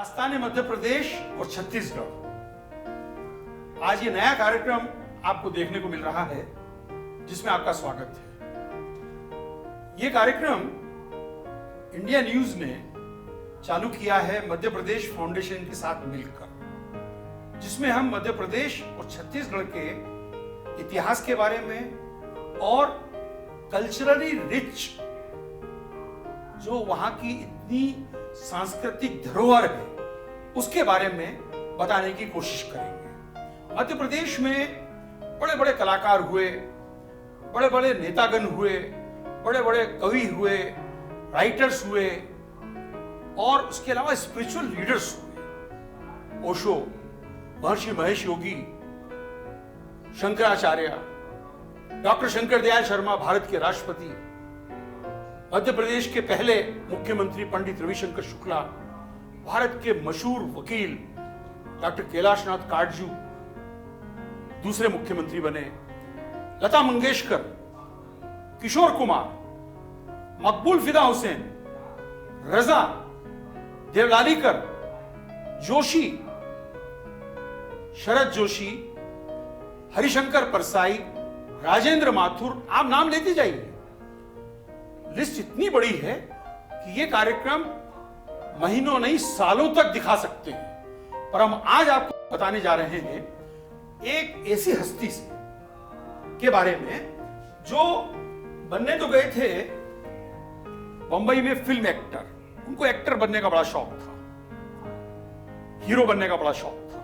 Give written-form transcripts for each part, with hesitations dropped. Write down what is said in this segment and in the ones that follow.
दास्तान मध्य प्रदेश और छत्तीसगढ़। आज ये नया कार्यक्रम आपको देखने को मिल रहा है जिसमें आपका स्वागत है। ये कार्यक्रम इंडिया न्यूज ने चालू किया है मध्य प्रदेश फाउंडेशन के साथ मिलकर, जिसमें हम मध्य प्रदेश और छत्तीसगढ़ के इतिहास के बारे में और कल्चरली रिच जो वहां की इतनी सांस्कृतिक धरोहर है उसके बारे में बताने की कोशिश करेंगे। मध्य प्रदेश में बड़े बड़े कलाकार हुए, बड़े बड़े नेतागण हुए, बड़े बड़े कवि हुए, राइटर्स हुए और उसके अलावा स्पिरिचुअल लीडर्स हुए। ओशो, महर्षि महेश योगी, शंकराचार्य, डॉक्टर शंकर दयाल शर्मा भारत के राष्ट्रपति, मध्य प्रदेश के पहले मुख्यमंत्री पंडित रविशंकर शुक्ला, भारत के मशहूर वकील डॉक्टर कैलाशनाथ काटजू दूसरे मुख्यमंत्री बने, लता मंगेशकर, किशोर कुमार, मकबूल फिदा हुसैन, रजा, देवलालीकर, जोशी, शरद जोशी, हरिशंकर परसाई, राजेंद्र माथुर, आप नाम लेते जाइए। लिस्ट इतनी बड़ी है कि ये कार्यक्रम महीनों नहीं सालों तक दिखा सकते हैं, पर हम आज आपको बताने जा रहे हैं एक ऐसी हस्ती से के बारे में जो बनने तो गए थे बंबई में फिल्म एक्टर, उनको एक्टर बनने का बड़ा शौक था, हीरो बनने का बड़ा शौक था,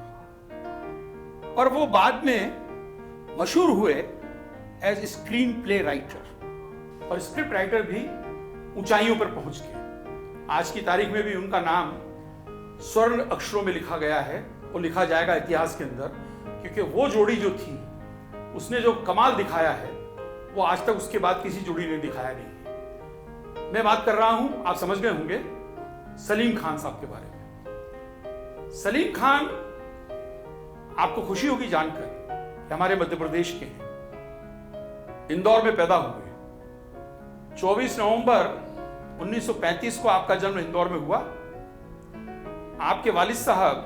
पर वो बाद में मशहूर हुए एज स्क्रीन प्ले राइटर और स्क्रिप्ट राइटर भी ऊंचाइयों पर पहुंच गए। आज की तारीख में भी उनका नाम स्वर्ण अक्षरों में लिखा गया है और लिखा जाएगा इतिहास के अंदर, क्योंकि वो जोड़ी जो थी उसने जो कमाल दिखाया है वो आज तक उसके बाद किसी जोड़ी ने दिखाया नहीं। मैं बात कर रहा हूं, आप समझ गए होंगे, सलीम खान साहब के बारे में। सलीम खान, आपको खुशी होगी जानकर कि हमारे मध्य प्रदेश के हैं, इंदौर में पैदा हुए। 24 नवंबर 1935 को आपका जन्म इंदौर में हुआ। आपके वालिद साहब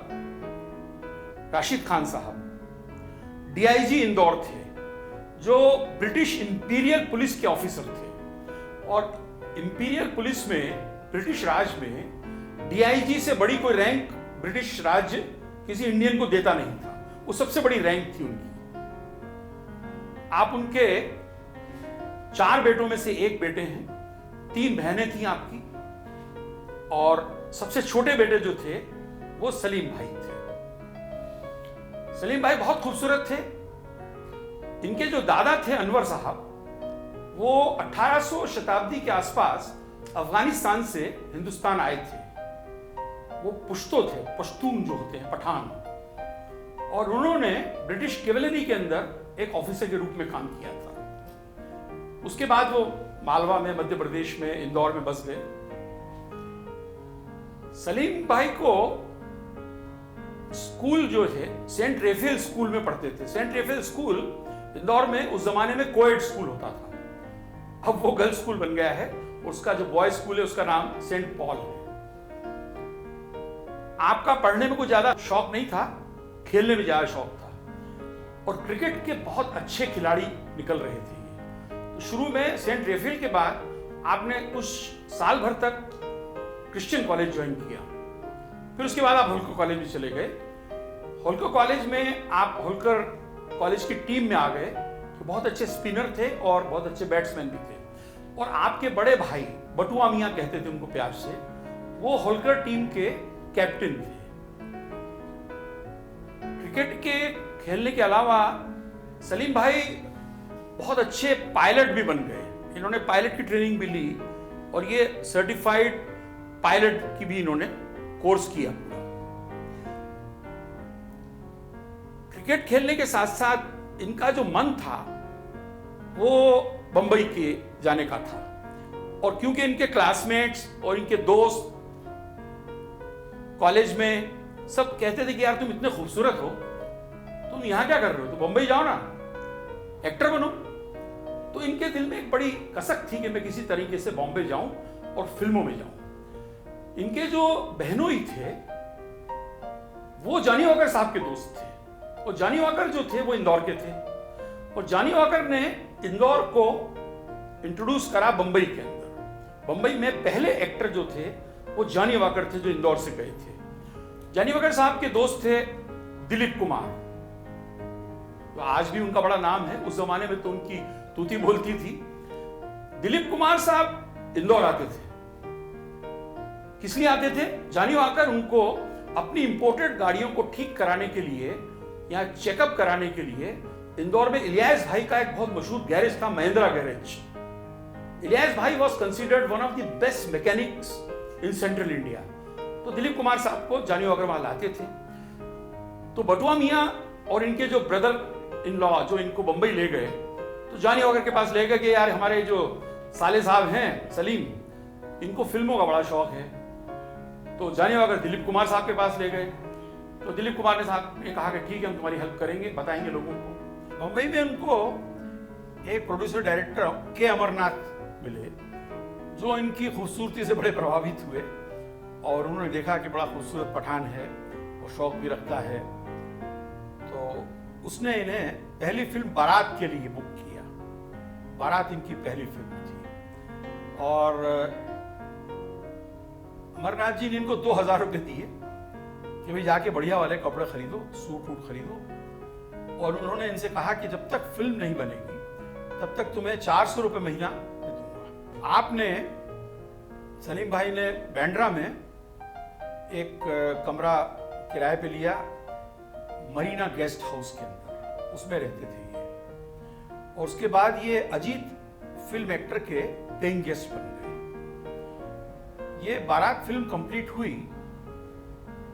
राशिद खान साहब डीआईजी इंदौर थे, जो ब्रिटिश इंपीरियल पुलिस के ऑफिसर थे, और इंपीरियल पुलिस में, ब्रिटिश राज में डीआईजी से बड़ी कोई रैंक ब्रिटिश राज्य किसी इंडियन को देता नहीं था, वो सबसे बड़ी रैंक थी उनकी। आप उनके 4 बेटों में से एक बेटे हैं, 3 बहनें थी आपकी, और सबसे छोटे बेटे जो थे वो सलीम भाई थे। सलीम भाई बहुत खूबसूरत थे। इनके जो दादा थे अनवर साहब, वो 1800 शताब्दी के आसपास अफगानिस्तान से हिंदुस्तान आए थे। वो पुश्तो थे, पश्तून जो होते हैं, पठान, और उन्होंने ब्रिटिश कैवेलरी के अंदर एक ऑफिसर के रूप में काम किया था। उसके बाद वो मालवा में, मध्य प्रदेश में, इंदौर में बस गए। सलीम भाई को स्कूल जो है सेंट रेफेल स्कूल में पढ़ते थे। सेंट रेफेल स्कूल इंदौर में उस जमाने में कोएड स्कूल होता था, अब वो गर्ल्स स्कूल बन गया है। उसका जो बॉय स्कूल है उसका नाम सेंट पॉल है। आपका पढ़ने में कुछ ज्यादा शौक नहीं था, खेलने में ज्यादा शौक था, और क्रिकेट के बहुत अच्छे खिलाड़ी निकल रहे थे। शुरू में सेंट रेफेल के बाद आपने कुछ साल भर तक क्रिश्चियन कॉलेज ज्वाइन किया, फिर उसके बाद आप होलकर कॉलेज में चले गए। होलकर कॉलेज में आप होलकर कॉलेज की टीम में आ गए, तो बहुत अच्छे स्पिनर थे और बहुत अच्छे बैट्समैन भी थे, और आपके बड़े भाई, बटुआ मियां कहते थे उनको प्यार से, वो होलकर टीम के कैप्टन थे। क्रिकेट के खेलने के अलावा सलीम भाई बहुत अच्छे पायलट भी बन गए। इन्होंने पायलट की ट्रेनिंग भी ली और ये सर्टिफाइड पायलट की भी इन्होंने कोर्स किया पूरा। क्रिकेट खेलने के साथ साथ इनका जो मन था वो बंबई के जाने का था, और क्योंकि इनके क्लासमेट्स और इनके दोस्त कॉलेज में सब कहते थे कि यार तुम इतने खूबसूरत हो, तुम यहां क्या कर रहे हो, तो बंबई जाओ ना, एक्टर बनो। तो इनके दिल में एक बड़ी कसक थी कि मैं किसी तरीके से बॉम्बे जाऊं और फिल्मों में जाऊं। इनके जो बहनोई थे वो जानी वॉकर साहब के दोस्त थे। और जानी वॉकर जो थे वो इंदौर के थे, और जानी वॉकर ने इंदौर को इंट्रोड्यूस करा बंबई के अंदर। बंबई में पहले एक्टर जो थे वो जानी वॉकर थे, जो इंदौर से गए थे। जानी वॉकर साहब के दोस्त थे दिलीप कुमार, तो आज भी उनका बड़ा नाम है, उस जमाने में तो उनकी तूती बोलती थी। दिलीप कुमार साहब इंदौर आते थे। किस लिए आते थे? जानी वॉकर उनको अपनी इंपोर्टेड गाड़ियों को ठीक कराने के लिए या चेकअप कराने के लिए, इंदौर में इलियास भाई का एक बहुत मशहूर गैरेज था, महिंद्रा गैरेज। इलियास भाई was considered one of the best mechanics in central India. तो दिलीप कुमार साहब को जानी वॉकर वहां लाते थे। तो बटुआ मियां और इनके जो ब्रदर इन लॉ जो इनको बंबई ले गए, तो जानी वॉकर के पास ले गए कि यार हमारे जो साले साहब हैं सलीम, इनको फिल्मों का बड़ा शौक है। तो जानी वॉकर दिलीप कुमार साहब के पास ले गए। तो दिलीप कुमार ने कहा कि ठीक है, हम तुम्हारी हेल्प करेंगे, बताएंगे लोगों को। मुंबई में उनको एक प्रोड्यूसर डायरेक्टर के अमरनाथ मिले, जो इनकी खूबसूरती से बड़े प्रभावित हुए, और उन्होंने देखा कि बड़ा खूबसूरत पठान है और शौक भी रखता है। तो उसने इन्हें पहली फिल्म बारात के लिए बुक किया। बारात इनकी पहली फिल्म थी, और अमरनाथ जी ने इनको 2000 रुपये दिए कि भाई जाके बढ़िया वाले कपड़े खरीदो, सूट वूट खरीदो, और उन्होंने इनसे कहा कि जब तक फिल्म नहीं बनेगी तब तक तुम्हें 400 रुपये महीना दे दूंगा। आपने, सलीम भाई ने बैंड्रा में एक कमरा किराए पे लिया, मरीना गेस्ट हाउस के अंदर, उसमें रहते थे ये। और उसके बाद ये अजीत फिल्म एक्टर के पेइंग गेस्ट बन गए। ये बारात फिल्म कंप्लीट हुई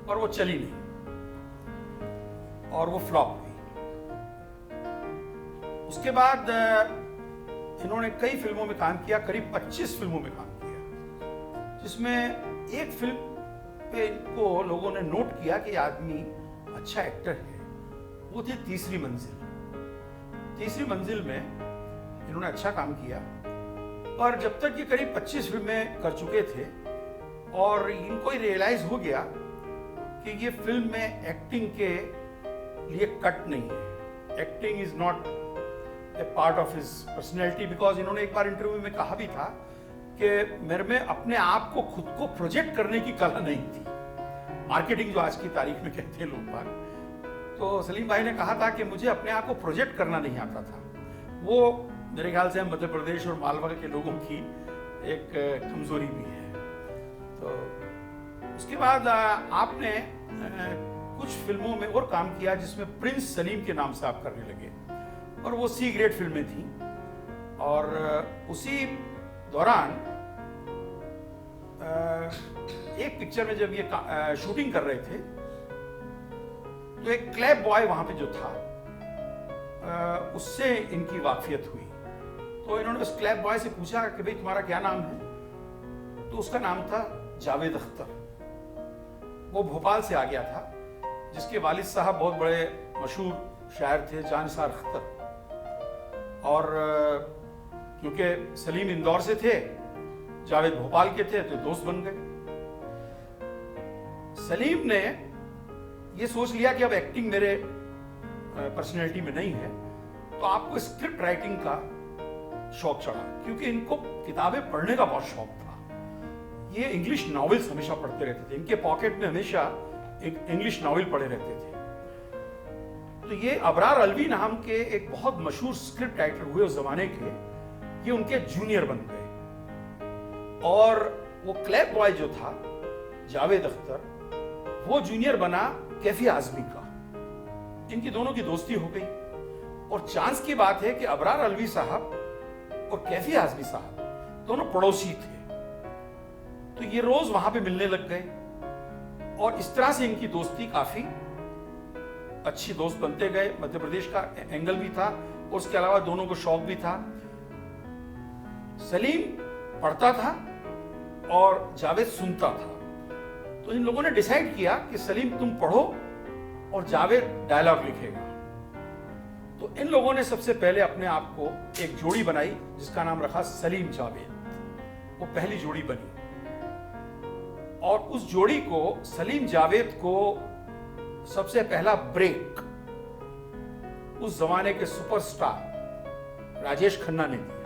और वो चली नहीं, और वो फ्लॉप हुई। उसके बाद इन्होंने कई फिल्मों में काम किया, करीब 25 फिल्मों में काम किया, जिसमें एक फिल्म पे इनको लोगों ने नोट किया कि आदमी अच्छा एक्टर है, वो थी तीसरी मंजिल। तीसरी मंजिल में इन्होंने अच्छा काम किया, और जब तक ये करीब 25 फिल्में कर चुके थे और इनको ही रियलाइज हो गया कि ये फिल्म में एक्टिंग के लिए कट नहीं है, acting is not a part of his personality. Because इन्होंने एक बार इंटरव्यू में कहा भी था कि मेरे में अपने आप को खुद को प्रोजेक्ट करने की कला नहीं थी, मार्केटिंग जो आज की तारीख में कहते हैं लोग बाग। तो सलीम भाई ने कहा था कि मुझे अपने आप को प्रोजेक्ट करना नहीं आता था। वो मेरे ख्याल से मध्य प्रदेश और मालवा के लोगों की एक कमजोरी भी है। तो उसके बाद आपने कुछ फिल्मों में और काम किया, जिसमें प्रिंस सलीम के नाम से आप करने लगे, और वो सी ग्रेड फिल्में थी। और उसी दौरान एक पिक्चर में जब ये शूटिंग कर रहे थे, तो एक क्लैब बॉय वहां पे जो था, उससे इनकी वाकफियत हुई। तो इन्होंने उस क्लैब बॉय से पूछा कि भाई तुम्हारा क्या नाम है? तो उसका नाम था जावेद अख्तर। वो भोपाल से आ गया था, जिसके वालिद साहब बहुत बड़े मशहूर शायर थे, जानिसार अख्तर। और क्योंकि सलीम इंदौर से थे, जावेद भोपाल के थे, तो दोस्त बन गए। सलीम ने ये सोच लिया कि अब एक्टिंग मेरे पर्सनैलिटी में नहीं है, तो आपको स्क्रिप्ट राइटिंग का शौक चढ़ा, क्योंकि इनको किताबें पढ़ने का बहुत शौक था। ये इंग्लिश नॉवेल्स हमेशा पढ़ते रहते थे, इनके पॉकेट में हमेशा एक इंग्लिश नॉवेल पढ़े रहते थे। तो ये अबरार अलवी नाम के एक बहुत मशहूर स्क्रिप्ट राइटर हुए उस जमाने के, ये उनके जूनियर बन गए। और वो क्लैब बॉय जो था जावेद अख्तर, वो जूनियर बना कैफी आजमी का। इनकी दोनों की दोस्ती हो गई, और चांस की बात है कि अबरार अलवी साहब और कैफी आजमी साहब दोनों पड़ोसी थे। तो ये रोज वहां पे मिलने लग गए, और इस तरह से इनकी दोस्ती काफी अच्छी दोस्त बनते गए। मध्य प्रदेश का एंगल भी था, और उसके अलावा दोनों को शौक भी था। सलीम पढ़ता था और जावेद सुनता था। तो इन लोगों ने डिसाइड किया कि सलीम तुम पढ़ो और जावेद डायलॉग लिखेगा। तो इन लोगों ने सबसे पहले अपने आप को एक जोड़ी बनाई, जिसका नाम रखा सलीम जावेद। वो पहली जोड़ी बनी, और उस जोड़ी को, सलीम जावेद को सबसे पहला ब्रेक उस जमाने के सुपरस्टार राजेश खन्ना ने दिया।